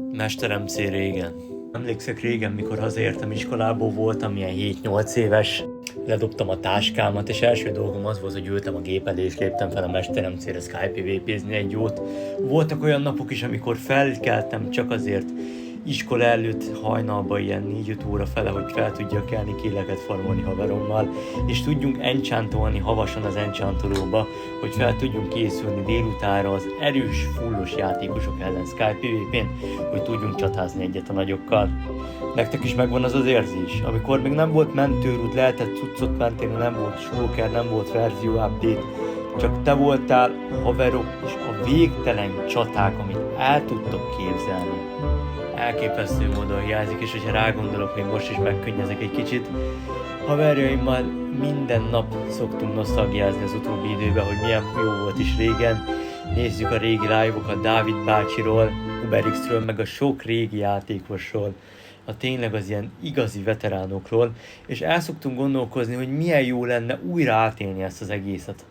Mesterem C régen. Emlékszek régen, mikor hazaértem iskolából, voltam ilyen 7-8 éves. Ledobtam a táskámat, és első dolgom az volt, hogy ültem a gép elé, és léptem fel a Mesterem C-re Skype PvP-zni egy jót. Voltak olyan napok is, amikor felkeltem csak azért iskola előtt hajnalba ilyen 4-5 óra fele, hogy fel tudjak kelni, kéleket farmolni haverommal, és tudjunk enchantolni havasan az enchantolóba, hogy fel tudjunk készülni délutánra az erős, fullos játékosok ellen Skype PvP-n, hogy tudjunk csatázni egyet a nagyokkal. Nektek is megvan az az érzés, amikor még nem volt mentőrút, lehetett cuccot menteni, nem volt shulker, nem volt verzió update, csak te voltál, haverok, és a végtelen csaták, amit el tudtok képzelni. Elképesztő módon hiányzik, és hogyha rágondolok, még most is megkönnyezek egy kicsit. Haverjaimmal minden nap szoktunk nosztalgiázni az utóbbi időben, hogy milyen jó volt is régen. Nézzük a régi live-okat Dávid bácsiról, UberX-ről, meg a sok régi játékosról, a tényleg az ilyen igazi veteránokról, és el szoktunk gondolkozni, hogy milyen jó lenne újra átélni ezt az egészet.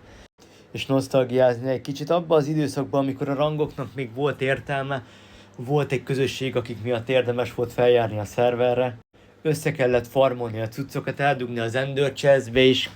És nosztalgiázni egy kicsit abban az időszakban, amikor a rangoknak még volt értelme, volt egy közösség, akik miatt érdemes volt feljárni a szerverre, össze kellett farmolni a cuccokat, eldugni az Ender Chestbe, és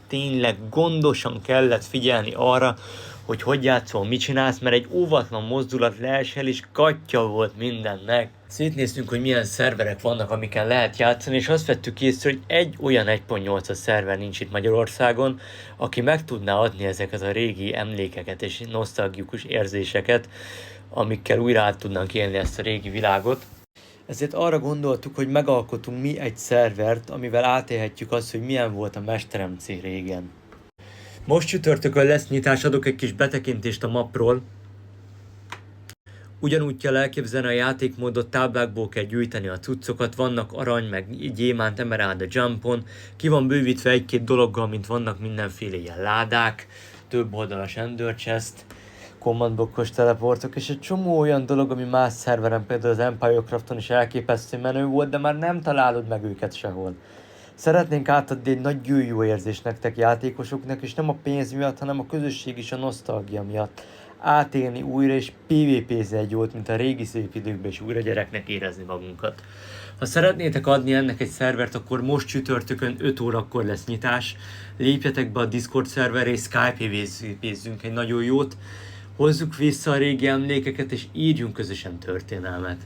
tényleg gondosan kellett figyelni arra, hogy játszol, mit csinálsz, mert egy óvatlan mozdulat leesel, és katya volt mindennek. Szétnéztünk, hogy milyen szerverek vannak, amiken lehet játszani, és azt vettük észre, hogy egy olyan 1.8-as szerver nincs itt Magyarországon, aki meg tudná adni ezeket a régi emlékeket és nosztalgikus érzéseket, amikkel újra át tudnánk élni ezt a régi világot. Ezért arra gondoltuk, hogy megalkotunk mi egy szervert, amivel átélhetjük azt, hogy milyen volt a Mesterem C régen. Most csütörtökön lesz nyitás, adok egy kis betekintést a mapról. Ugyanúgy kell elképzelni a játékmódot, táblákból kell gyűjteni a cuccokat, vannak arany, meg gyémánt, emeráld a jumpon, ki van bővítve egy-két dologgal, mint vannak mindenféle ilyen ládák, több oldalas Ender Chest, command blokkos teleportok, és egy csomó olyan dolog, ami más szerveren, például az Empire Crafton is elképesztő menő volt, de már nem találod meg őket sehol. Szeretnénk átadni egy nagy jó érzést nektek játékosoknak, és nem a pénz miatt, hanem a közösség és a nosztalgia miatt. Átélni újra és PvP-zni egy jót, mint a régi szép időkben, és újra gyereknek érezni magunkat. Ha szeretnétek adni ennek egy szervert, akkor most csütörtökön 5 órakor lesz nyitás. Lépjetek be a Discord szerverre, és Skype PvP-zzünk egy nagyon jót. Hozzuk vissza a régi emlékeket, és írjunk közösen történelmet.